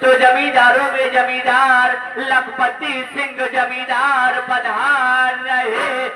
तो जमींदारों में जमींदार लखपति सिंह जमींदार पधार रहे।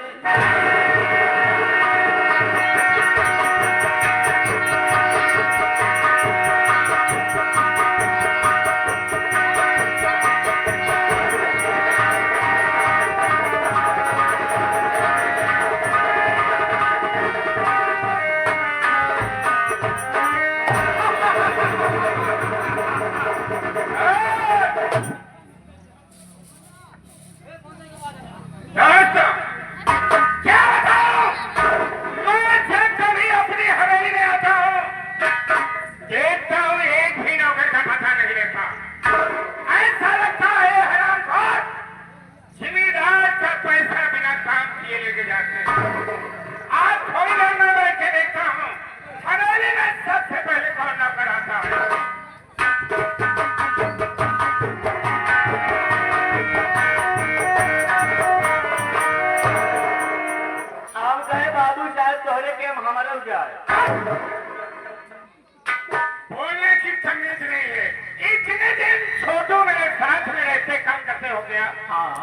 बोलने की तमीज नहीं है। इतने दिन छोटू मेरे साथ में रहते काम करते हो गया। हाँ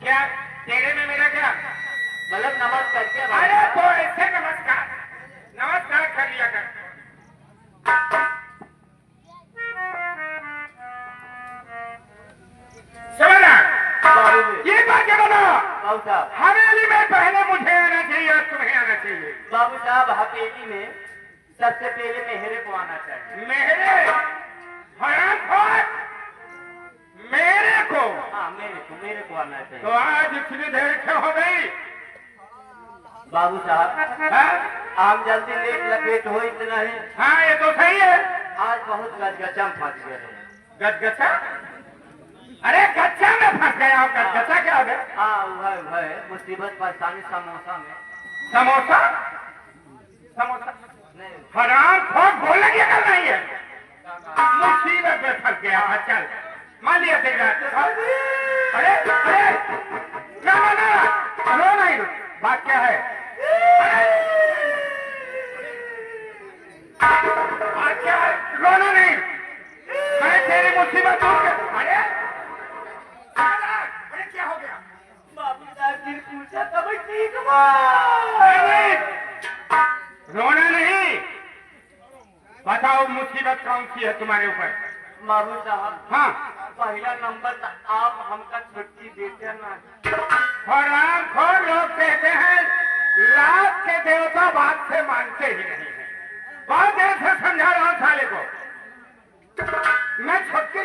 क्या तेरे में मेरा क्या मतलब नमस्कार क्या? अरे तो ऐसे नमस्कार नमस्कार कर लिया कर। ये बात क्या बना बाबू साहब? हवेली में पहले मुझे आना चाहिए और तुम्हें आना चाहिए। बाबू साहब हवेली में सबसे पहले मेहरे को आना चाहिए। मेरे मेरे को? हाँ मेरे को आना चाहिए। तो आज इतनी देर क्यों हो गई बाबू साहब? आप जल्दी लेट लपेट हो इतना है। हाँ ये तो सही है। आज बहुत गजगचा में फंस गए हैं। गजगचा? अरे गच्चा में फंस गया। गजगचा क्या हो गया? हाँ वह मुसीबत परेशानी समोसा में। समोसा? समोसा नहीं हराम खोर बोलने की अकल नहीं है। मुसीबत में फंस गया। चल मान लिया तेरा। अरे अरे ना ना ना रो नहीं रो। बात क्या है? बात क्या है? रोना नहीं। मैं तेरी मुसीबत दूर कर। अरे अरे क्या हो गया? बाबू साहब फिर पूछा तब ठीक हुआ। नहीं रोना नहीं। बताओ मुसीबत कौन सी है तुम्हारे ऊपर? बाबू साहब हाँ पहला नंबर तो आप हमका छुट्टी देते ना। हराम खोर लोग कहते हैं लात के देवता बात से मानते ही नहीं है। बहुत देर से समझा रहा हूं साले को। मैं छुट्टी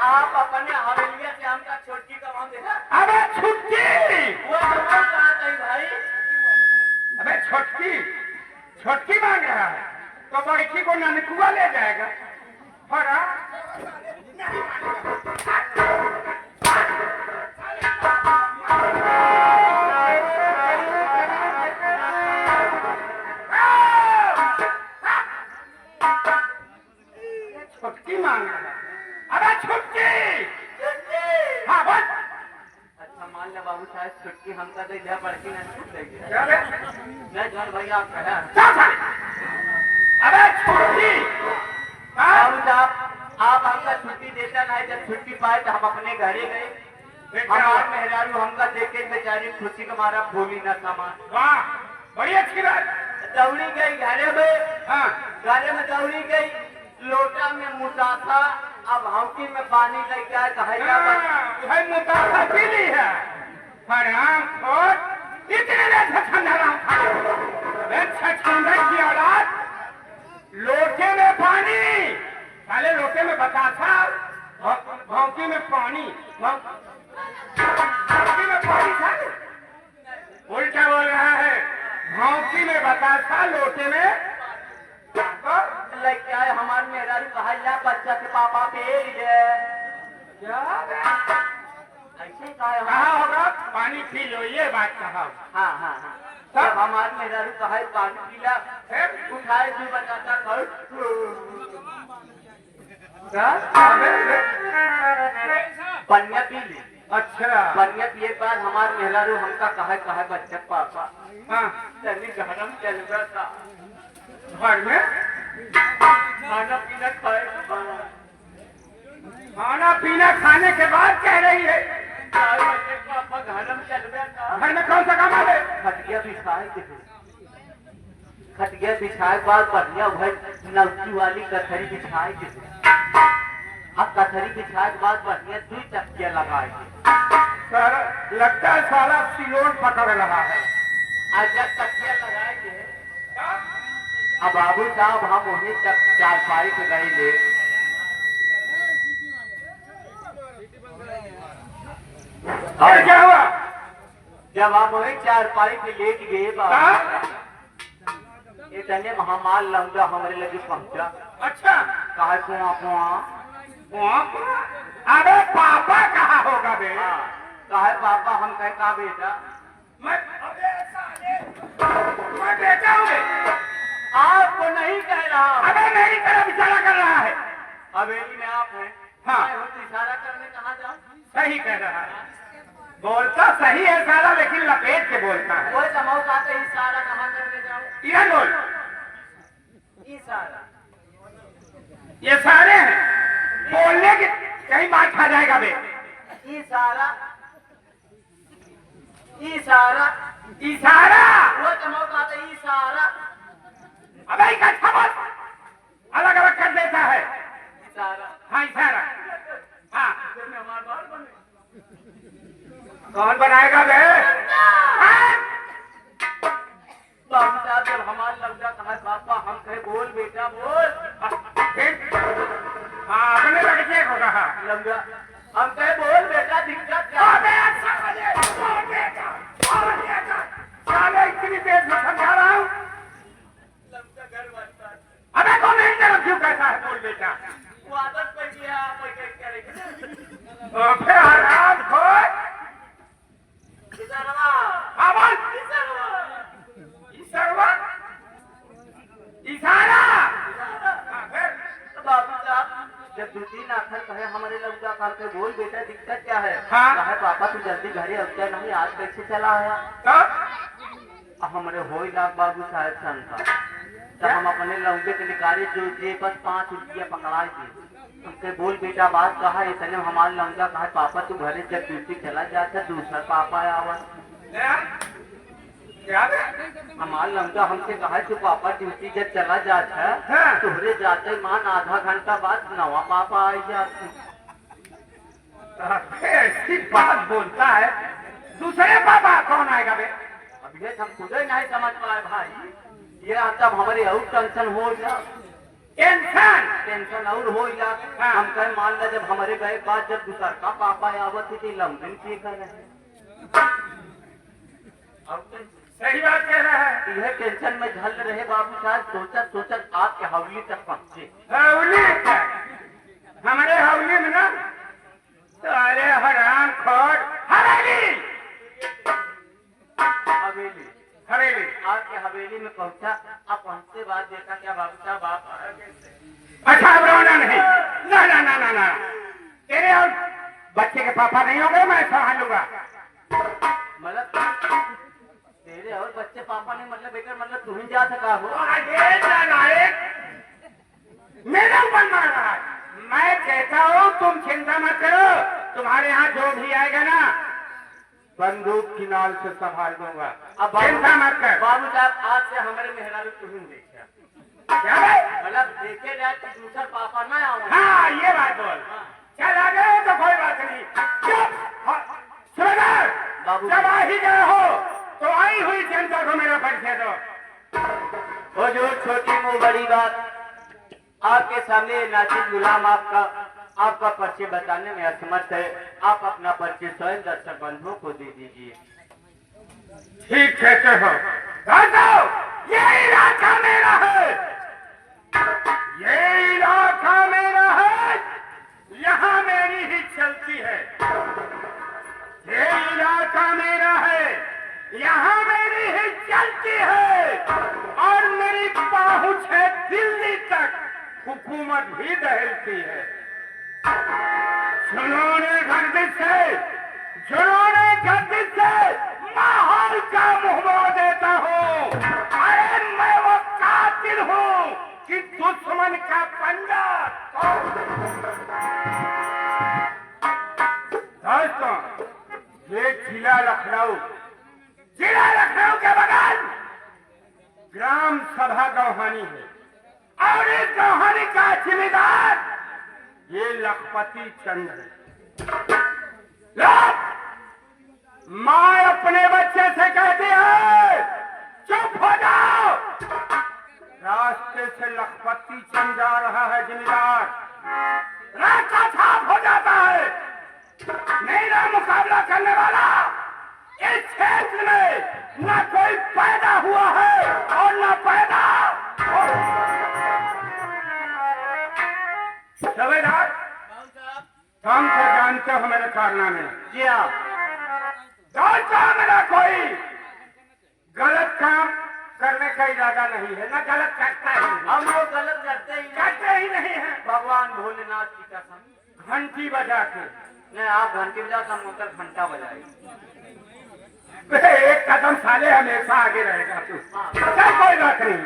आप अपने हवेलिया से हमका छुट्टी कमा देगा। अबे छुट्टी वो कहा गई भाई। अबे छुट्टी मांग रहा है तो बड़की को ननकुआ ले जाएगा। हराम छुट्टी मांग रहा है। अबे छुट्टी। हाँ बस। अच्छा मान लिया बाबू साहब छुट्टी हमका दे दिया बड़की ने छूट दे दिया। क्या बे? मैं जॉन भैया आप कहा। अबे छुट्टी। बाबू साहब आप हमका छुट्टी देता नहीं। जब छुट्टी पाए तो हम अपने घरे गए। हमारे मेहरारू हमका देखे बेचारी खुशी का मारा भूली न सामान। वाह बड़ी अच्छी बात। दौड़ी गई घरे में। हाँ घरे में दौड़ी गई लोटा में मुसाफा अब हौकी में पानी लग जाए तो भाई मुताफा पी ली है। हराम खोर इतने देर से समझा रहा हूँ। छछूंदर की औलाद लोटे में पानी साले लोटे में बतासा भौंकी में पानी भौंकी में पानी साले उल्टा बोल रहा है। भौंकी में बतासा लोटे में लग जाए हमारे मेहरारू कहा जा बच्चा के पापा पे क्या ऐसे कहा होगा पानी पी लो ये बात कहा। हाँ हाँ हाँ तब हमारे मेहरारू कहा पानी पीला उठाए भी बताता कर पनिया पी ली। अच्छा पनिया पिए के बाद हमारे मेहरारू हमका कहा बच्चा पापा हाँ चली गरम चल रहा था घर में खाना पीना खाए के बाद खाना पीना खाने के बाद कह रही है 4 बजे पापा घर में चल गया था। घर में कौन सा काम है? खटिया बिछाए के खटिया बिछाए बाद बढ़िया भाई नौकी वाली कथरी बिछाए के अब कथरी बिछाए के बाद बढ़िया 2 चक्कियां लगाए सर लगता है सारा सिलोन पकड़ रहा है। आज जब तकिया लगाए के अब बाबू साहब हम वही तक 4 पाई पे गए ले और क्या हुआ? जब हम वही 4 पाई पे लेट गए बाबू इतने महामाल लौंडा हमारे लगे पहुंचा। अच्छा कहा कुआं कुआं अरे पापा कहाँ होगा बे? कहा पापा हम कहे कहा बेटा मैं बेटा हूँ बे। आपको नहीं कह रहा अबे मेरी तरफ इशारा कर रहा है। हवेली में आप हैं। हाँ। मैं तो इशारा करने कहाँ जाऊँ? सही कह रहा है, बोलता सही है सारा, लेकिन लपेट के बोलता है। कोई समझ आते इशारा कहाँ करने जाऊँ? इधर बोल। इशारा ये सारे हैं बोलने की कहीं बात खा जाएगा बे। इशारा इशारा इशारा वो समझ आते इशारा अबे इकट्ठा बोल, अलग अलग कर देता है। इशारा हाँ इशारा। हाँ हमारे बाल बने कौन बनाएगा बे? हाँ? बाबू साहब जब हमारे लौंडा कहा पापा हम कहे बोल बेटा बोल हाँ अपने लड़के को कहा लौंडा हम कहे बोल बेटा दिक्कत क्या है? साले इतनी देर में समझा रहा हूँ। लौंडा घर बनता है। अबे कौन नहीं तरफ क्यों कहता है बोल बेटा? वो आदत पड़ गया आप क्या करेंगे? तो फिर आराम खोज। इशारा हाँ बोल। इशारा इशारा इशारा। हाँ फिर तो बाबू साहब जब 2-3 आखिर कहे हमारे लौंडा करके बोल बेटा दिक्कत क्या है? हाँ। कहे पापा तू जल्दी घरे अवसर नहीं आज कैसे चला आया? तो हमारे हो लाख बाबू साहब सन था तब हम अपने लौंडे के निकाले जो जे बस 5 रुपया पकड़ाए थे उनके बोल बेटा बात कहा इतने हमारे लौंडा कहा पापा तू घरे जब ड्यूटी चला जाता दूसरा पापा आवा क्या बे? हमारे लौंडा हमसे कहा तू पापा ड्यूटी जब चला जाता हाँ। तुहरे जाते मान आधा घंटा बाद नवा पापा आई जाते ऐसी बात बोलता है, दूसरे पापा कौन आएगा बे? अब ये हम खुद ही नहीं समझ पाए भाई ये तब हमारे और टेंशन हो जा टेंशन टेंशन और हो जा हाँ। हम कहे मान ला जब हमारे गए बाद जब दूसर का पापा आवत थी लंदन की कर रहे अब तो सही बात कह रहा है। यह टेंशन में झल रहे बाबू साहब सोचत सोचत आपके हवेली तक पहुंचे हवली तक हमारे हवली में ना सारे हराम खोर हवेली हवेली हवेली। आपके हवेली में पहुंचा अब पहुंचते बाद देखा क्या बाबू साहब आप आ गए अच्छा अब रोना नहीं, ना ना ना ना ना, तेरे और बच्चे के पापा नहीं हो गए, मैं संभाल लूंगा। मतलब तेरे और बच्चे पापा ने मतलब बेकर मतलब तुम ही जा सका हो ये नालायक मेरे ऊपर मार रहा है। मैं कहता हूँ तुम चिंता मत करो, तुम्हारे यहाँ जो भी आएगा ना बंदूक की नाल से संभाल दूंगा। अब चिंता मत कर। बाबू साहब आज से हमारे मेहरारू तुम्हें देखा क्या भाई? मतलब देखे जाए कि दूसरा पापा ना आओ हाँ ये बात बोल। चल आ गए तो कोई बात नहीं। चुप सुरेंद्र, बाबू जब आ ही गए हो तो आई हुई जनता को मेरा परिचय दो। वो जो छोटी मुंह बड़ी बात आपके सामने नाचिद गुलाम आपका परिचय बताने में असमर्थ है। आप अपना परिचय स्वयं दर्शक बंधुओं को दे दीजिए। ठीक कहते हो। दादो, ये इलाका मेरा है, ये इलाका मेरा है, यहाँ मेरी ही चलती है। ये इलाका मेरा है, यहाँ मेरी ही चलती है, और मेरी पहुंच है दिल्ली तक, हुकूमत भी दहलती है। जिन्होंने गर्दिश से माहौल का मुहम्मद देता हूँ। अरे मैं वो कातिल हूँ कि दुश्मन सोन का पंजा। दोस्तों, ये जिला लखनऊ के बगल ग्राम सभा गौहानी है और इस गौहानी का जिम्मेदार ये लखपति चंद है। लोग माँ अपने बच्चे से कहती है चुप हो जाओ, रास्ते से लखपति चंद जा रहा है जिम्मेदार, रास्ता साफ हो जाता है। मेरा मुकाबला करने वाला इस क्षेत्र में न कोई पैदा हुआ है और न पैदा सूबेदार, हम तो जानते हो मेरे कारनामे। जी हाँ। जानता मेरा कोई गलत काम करने का इरादा नहीं है, न गलत करता ही नहीं। हम लोग गलत करते ही नहीं है। भगवान भोलेनाथ की कसम। घंटी बजा के नहीं, आप घंटी बजा, हम उधर घंटा बजाए। एक कदम साले हमेशा आगे रहेगा तू। चल कोई बात नहीं।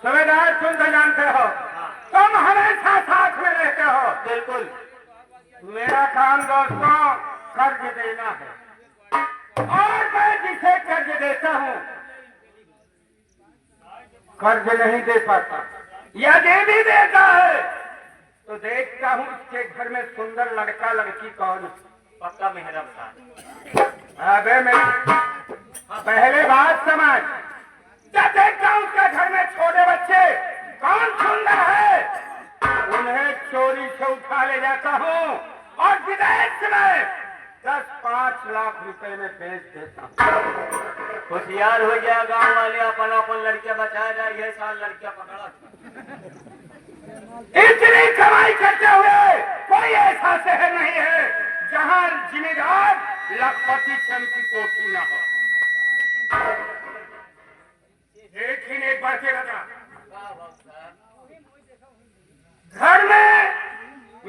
सूबेदार, तुम तो जानते हो तुम हमेशा साथ में रहते हो। बिल्कुल। मेरा काम दोस्तों कर्ज देना है और मैं जिसे कर्ज देता हूँ कर्ज नहीं दे पाता या दे भी देता है तो देखता हूँ उसके घर में सुंदर लड़का लड़की कौन है। पक्का मेहरा बता। अबे मेरी पहले बात समझ, जब देखता हूँ उसके घर में छोटे बच्चे कौन सुंदर है उन्हें चोरी से उठा ले जाता हूँ और विदेश में 10-5 लाख रुपए में बेच देता हूँ। होशियार हो गया गांव वाले, अपन अपन लड़कियां बचा जाए, ये साल लड़कियां पकड़ा। इतनी कमाई करते हुए कोई ऐसा शहर नहीं है जहाँ जिम्मेदार लखपति चंद की कोठी न हो। एक बार के बता, घर में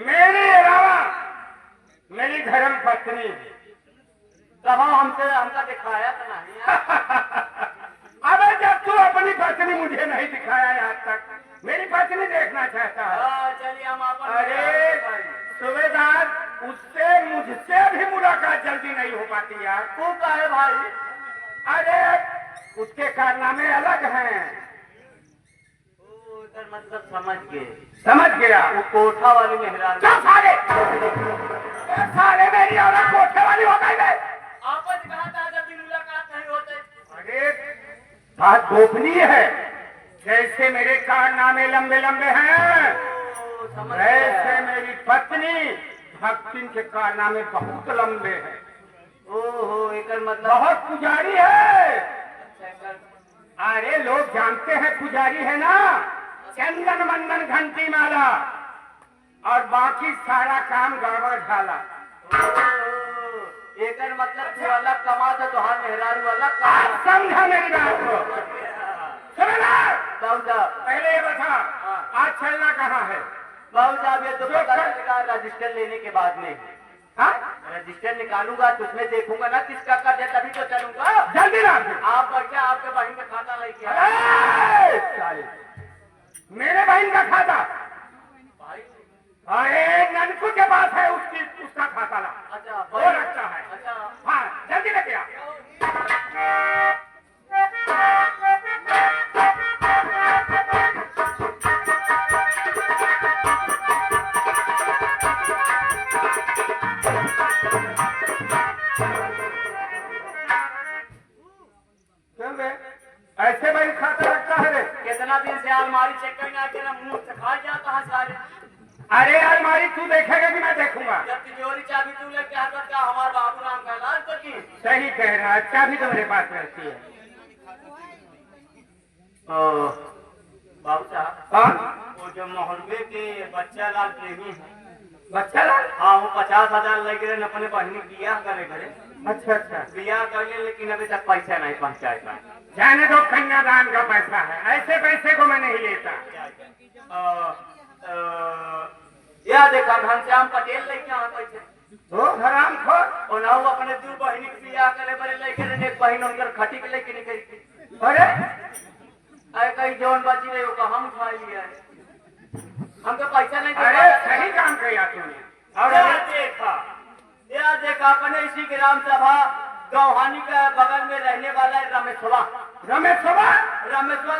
मेरे अलावा मेरी धर्म पत्नी है। कहा हमका दिखाया तो नहीं। अबे जब तू अपनी पत्नी मुझे नहीं दिखाया आज तक, मेरी पत्नी देखना चाहता है। चलिए हम अपन। अरे सूबेदार, उससे मुझसे भी मुलाकात जल्दी नहीं हो पाती यार। तू का है भाई? अरे उसके कारनामे अलग हैं। मतलब समझ गया। वो कोठा वाली मेहरान। साले मेरी औरत कोठे वाली हो गई है। आपस कहा था जल्दी मुलाकात नहीं होते। अरे बात गोपनीय है। जैसे मेरे कारनामे लंबे लंबे हैं वैसे मेरी पत्नी भक्तिन के कारनामे बहुत लंबे हैं। ओहो, एक मतलब बहुत पुजारी है। अरे लोग जानते हैं पुजारी है ना, चंदन मंदन घंटी माला और बाकी सारा काम गड़बड़ झाला। एक मतलब तू अलग कमा था, तो हाँ मेहरारू अलग कमा। समझा मेरी बात को? बाबूजा पहले ये बता, आज चलना कहाँ है? बाबूजा ये तो पता चलेगा रजिस्टर लेने के बाद में। हाँ? रजिस्टर निकालूंगा तो उसमें देखूंगा ना किसका कर्ज है, तभी तो चलूंगा। जल्दी ना आप बढ़िया आपके बहन का खाता लेके आए। मेरे बहन का खाता? अरे ननकू के पास है, उसका खाता ला। अच्छा, वो रखता है। अच्छा हाँ, जल्दी लेके आ। ऐसे भाई खाता रखता है रे? कितना दिन से अलमारी चेक करने आके ना मुंह से खा जाता है सारे। अरे अलमारी तू देखेगा कि मैं देखूंगा? जब तिजोरी चाबी तू लेके आता क्या हमारे बाबू राम का इलाज कर की? सही कह रहा है, चाबी तो मेरे पास रहती है। बाबू साहब, हाँ? वो जो मोहल्ले के बच्चा लाल प्रेमी है, बच्चा लाल? हाँ, वो 50,000 लगे रहे अपने बहनी बियाह करे घरे। अच्छा अच्छा। बियाह कर ले, लेकिन अभी तक पैसा नहीं पहुँचाया। जाने दो, कन्यादान का पैसा है, ऐसे पैसे को मैं नहीं लेता। यह देखा घनश्याम पटेल लेके यहाँ पैसे तो हराम खोर। और ना वो अपने दो बहनी के बियाह करे बड़े लेके रहे, एक बहन उनकर खटी के लेके निकल। अरे कहीं जौन बची रही होगा हम उठा लिया है। हमको पैसा नहीं अरे सही काम किया तूने। और यह देखा अपने इसी ग्राम सभा गौहानी के बगल में रहने वाला है रमेशवा। रमेशवा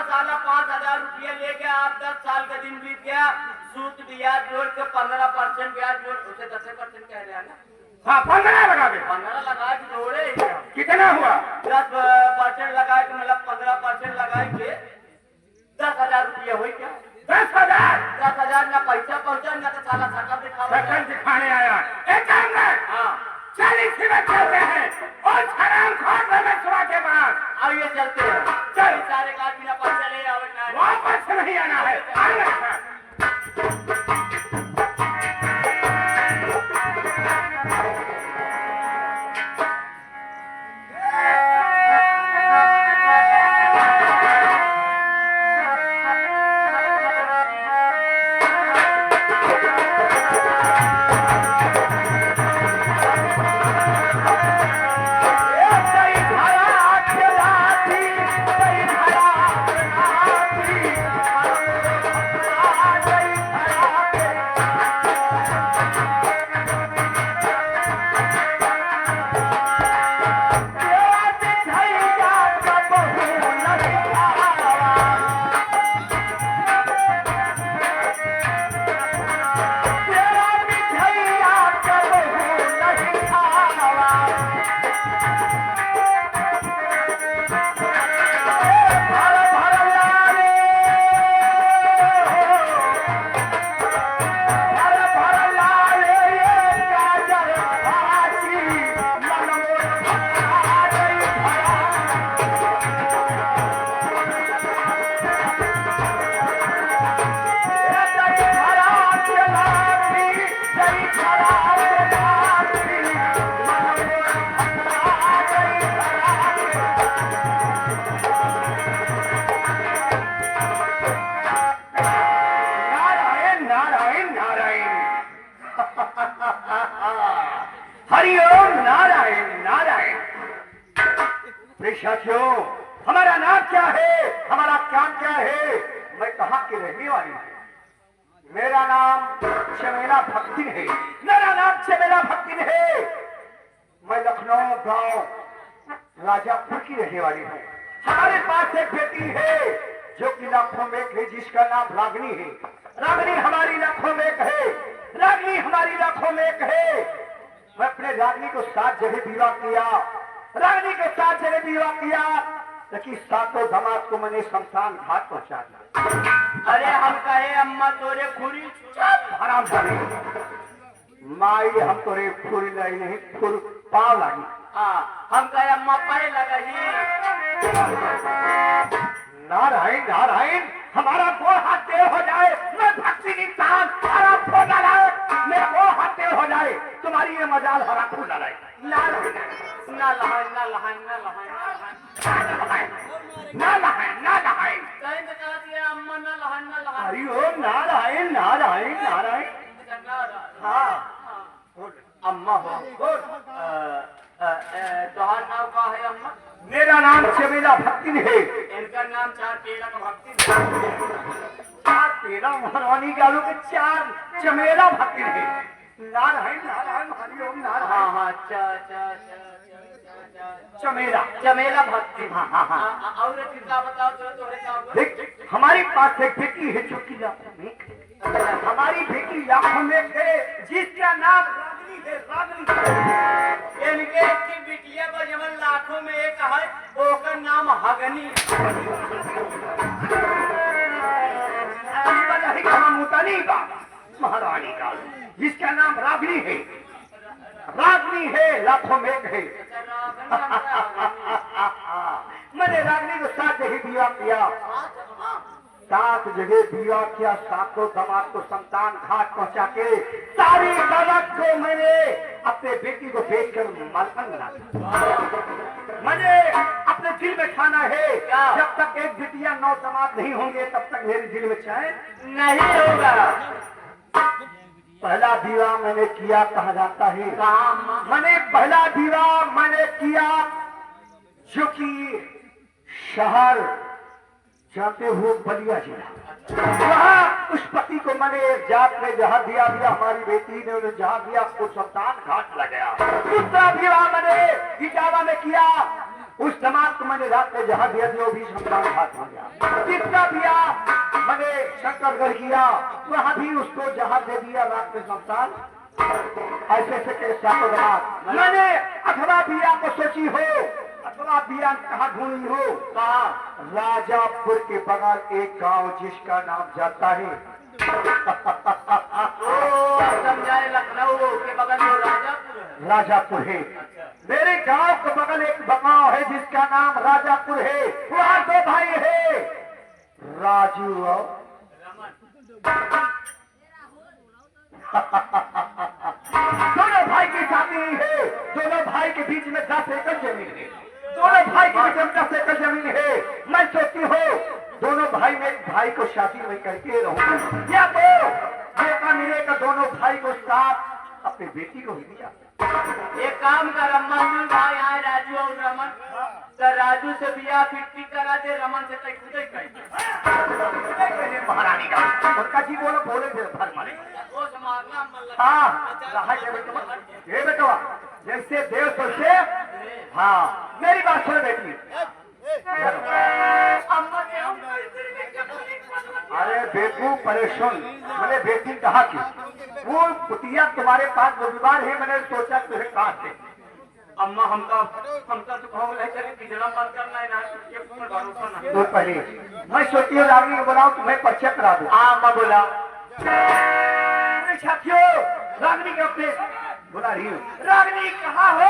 साला 5,000 रुपया लेके आप 10 साल का दिन बीत गया, सूद ब्याज जोड़ के 15% ब्याज जोड़ उसे 10% कह रहे हैं ना। हाँ 15 लगा दे। 15 लगा के जोड़े कितना हुआ? 10% लगा के मतलब 15% लगा के 10,000 रुपया हुई क्या? 10,000। 10,000 ना पैसा पहुंचा ना तो साला शकल दिखावा। शकल दिखाने आया। एक काम कर। हाँ 40 में चलते हैं और हराम खोर रमेशवा के पास। आइए चलते हैं। चल। सारे का बिना पैसा ले आवे ना। वापस नहीं आना है। आना। हरिओम नारायण नारायण। साथियों हमारा नाम क्या है, हमारा काम क्या है, मैं कहाँ की रहने वाली हूँ? मेरा नाम चमेला भक्तिन है। मेरा नाम चमेला भक्तिन है। मैं लखनऊ गांव राजापुर की रहने वाली हूँ। हमारे पास एक बेटी है जो कि लाखों में एक है, जिसका नाम रागनी है। रागनी हमारी लाखों में एक है। रागनी हमारी लाखों में एक है। मैं अपने रागनी को 7 जगह विवाह किया। रागनी को 7 जगह विवाह किया, लेकिन 7 दामाद को मैंने शमशान घाट पहुंचा दिया। अरे हम कहे अम्मा तोरे खुरी हराम जाने माई, हम तोरे खुरी लगी नहीं, खुर पाव लगी। हम कहे अम्मा पाए लगा ही। नारायण नारायण, हमारा वो हाथ देर हो जाए, मैं भक्ति की तान हरा फो डालाए, मेरा वो हाथ देर हो जाए, तुम्हारी ये मजाल हरा फूल डालाए। ना लहाए ना लहाए ना लहाए ना लहाए ना लहाए ना लहाए। कहीं तो कहा दिया अम्मा ना लहाए ना लहाए। हरिओम नारायण नारायण नारायण। हाँ अम्मा हो तुम्हारा नाम क्या है अम्मा? मेरा नाम चमेला भक्तिन है। इनका नाम 4 पेड़ा का भक्ति। 4 पेड़ा महारानी गालों के 4 चमेला भक्तिन है। नारायण नारायण हरिओम नारायण। हाँ हाँ चमेला चमेला भक्ति। हाँ। और किसका बताओ तो देख, हमारे पास एक बेटी है जो कि लाखों में है। हमारी बेटी लाखों में है, जिसका नाम रागनी है। रागनी इनके की बिटिया को जब लाखों में एक है, ओकर नाम हगनी। मुतानी का महारानी का, जिसका नाम रागनी है। रागनी है, लाखों में एक है। मैंने रागनी को 7 जगह विवाह किया। 7 जगह विवाह किया। 7 दामाद को शमशान घाट पहुंचा के सारी दामाद को मैंने अपने बेटी को बेचकर मालकन बना दिया। मैंने अपने दिल में ठाना है, जब तक एक बिटिया 9 दामाद नहीं होंगे तब तक मेरे दिल में चैन नहीं होगा। पहला विवाह मैंने किया, कहा जाता है कहाँ? मैंने पहला विवाह मैंने किया जो कि शहर जाते हुए बलिया जिला, वहाँ उस पति को मैंने एक जात में जहाँ दिया हमारी बेटी ने उन्हें जहाँ दिया उसको शमशान घाट लग गया। दूसरा विवाह मैंने इटावा में किया, उस समाज को मैंने रात में जहाँ दिया वो भी शमशान घाट हो गया। तीसरा विवाह मैंने शंकरगढ़ किया, वहाँ भी उसको जहाँ दे दिया रात में शमशान। ऐसे ऐसे के सातों बात मैंने अथवा बिया को सोची हो, अथवा बिया कहाँ ढूंढी हो, कहा राजापुर के बगल एक गांव जिसका नाम जाता है समझाए लखनऊ के बगल में राजापुर है। राजापुर है। मेरे गांव के बगल एक गांव है जिसका नाम राजापुर है। वहाँ दो भाई है, राजू और दोनों भाई की शादी है। दोनों भाई के बीच में 10 एकड़ जमीन है। दोनों भाई के बीच में 10 एकड़ जमीन है। मैं सोचती हूँ दोनों भाई में एक भाई को शादी में करके रहूंगी, या तो मौका मिलेगा दोनों भाई को साथ अपनी बेटी को ही दिया। एक काम कर, रमन भाई आए राजू और रमन, तो राजू से बिया फिक्की करा दे, रमन से तय खुद महारानी का उनका जी बोलो बोले थे भर मारे। वो समारना हाँ ये बेटवा जैसे देव सोचे। हाँ मेरी बात सुन बेटी। अरे बेटू परेशान, मैंने बेटी कहा कि वो पुतिया तुम्हारे पास जो बीमार है, मैंने सोचा तुम्हें कहा थे। अम्मा हमका तो कहो ले चले पिजड़ा बंद करना है ना, ये पर भरोसा ना। तो पहले मैं सोचती हूँ रागनी को बुलाऊं, तुम्हें परिचय करा दूं। अम्मा बोला साथियों रागनी के अपने बुला रही हूँ। रागनी कहाँ हो?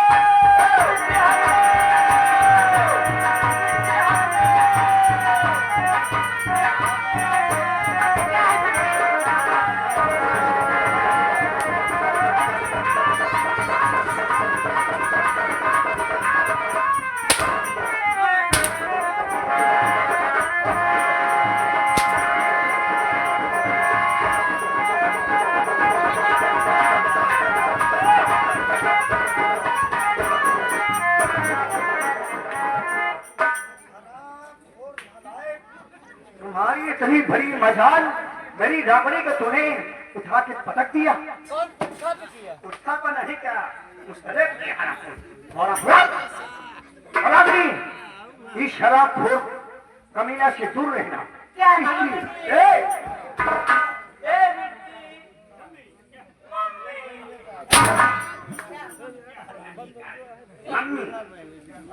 तुम्हारी इतनी बड़ी मजाल, मेरी रावणी को तूने उठा के पटक दिया। उसका तो नहीं क्या रावणी, इस शराब खोर कमीना से दूर रहना।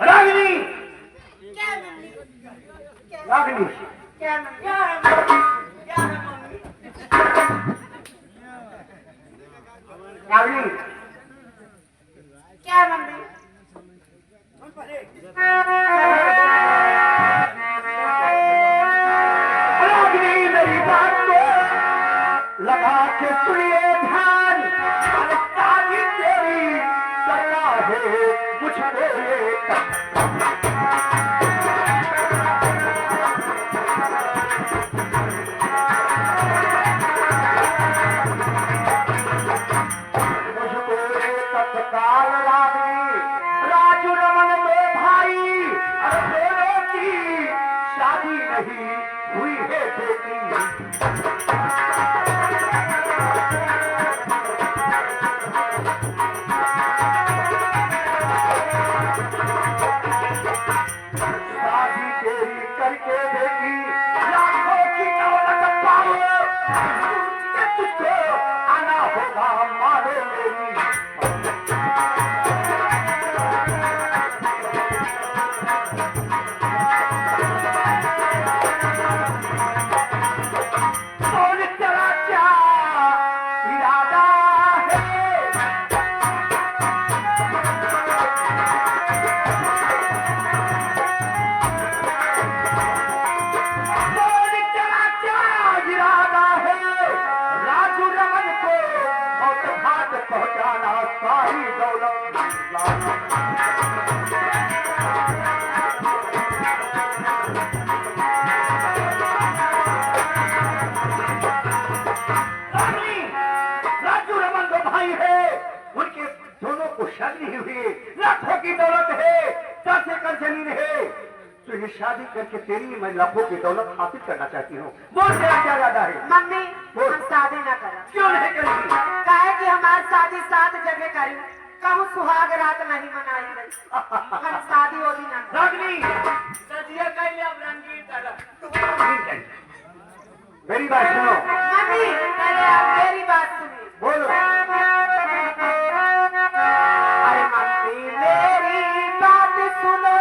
रागिनी रागिनी रागिनी क्या मम्मी? रागिनी मेरी बात को लगा के सुनिए ध्यान। शादी तेरी करना है मुझको तत्काल रागिनी राजू रमन दो भाई और दोनों की शादी नहीं हुई है बेटी। शादी तेरी करके बेटी लाखों की दौलत पाओ, तुझको आना होगा मानो मेरी। कौन तेरा क्या इरादा है? कौन तेरा क्या इरादा है? राजू रमन को मौत घाट पहुंचाना, सारी दौलत राजू रमन दो भाई है, उनके दोनों को शादी हुई, लाखों की दौलत है, 10 एकड़ जमीन है। तो ये शादी करके तेरी मैं लाखों की दौलत हासिल करना चाहती हूँ। बोल तेरा क्या इरादा है? मम्मी बोल। हम मेहरारू कहूँ सुहाग रात नहीं मनाई गई हम शादी हो दिन रागनी सजिया कैले अब रंगीन तरह मेरी बात सुनो। मम्मी पहले आप मेरी बात सुनिए। बोलो। अरे मम्मी मेरी बात सुनो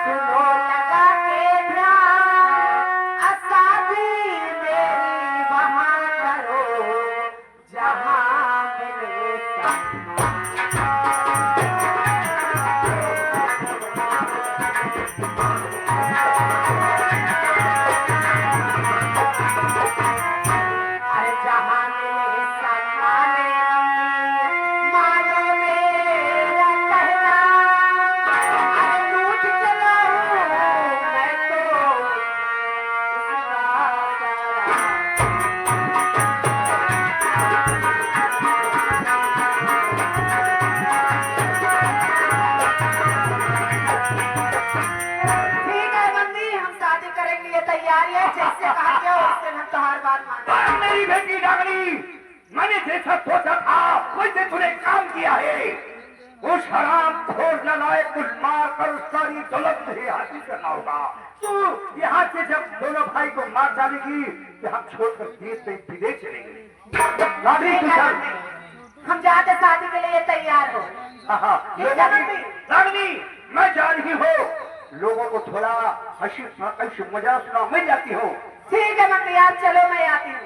सुनो लगा के ध्यान शादी मेरी वहाँ करो जहाँ मिले अरे जहाँ मिले सम्माने मानो मेरा कहना अरे लूट चला हूँ मैं तो ठीक है मम्मी हम शादी करने के लिए तैयार है जैसे कहा गया वैसे हम तुम्हारी बात मानते मेरी बेटी रागनी, मैंने जैसा सोचा था वैसे तूने काम किया है। उस हराम खोर नालायक उस मार कर सारी दौलत से हासिल करना होगा। तू यहाँ से जब दोनों भाई को मार डालेगी तो हम छोड़कर देश से विदेश चलेंगे। रागनी तू चल। हम जाते शादी के लिए तैयार हो। रागनी मैं जा रही हूँ। लोगों को थोड़ा हंसी मजा सुना मिल जाती हो। ठीक है मम्मी आप चलो मैं आती हूँ।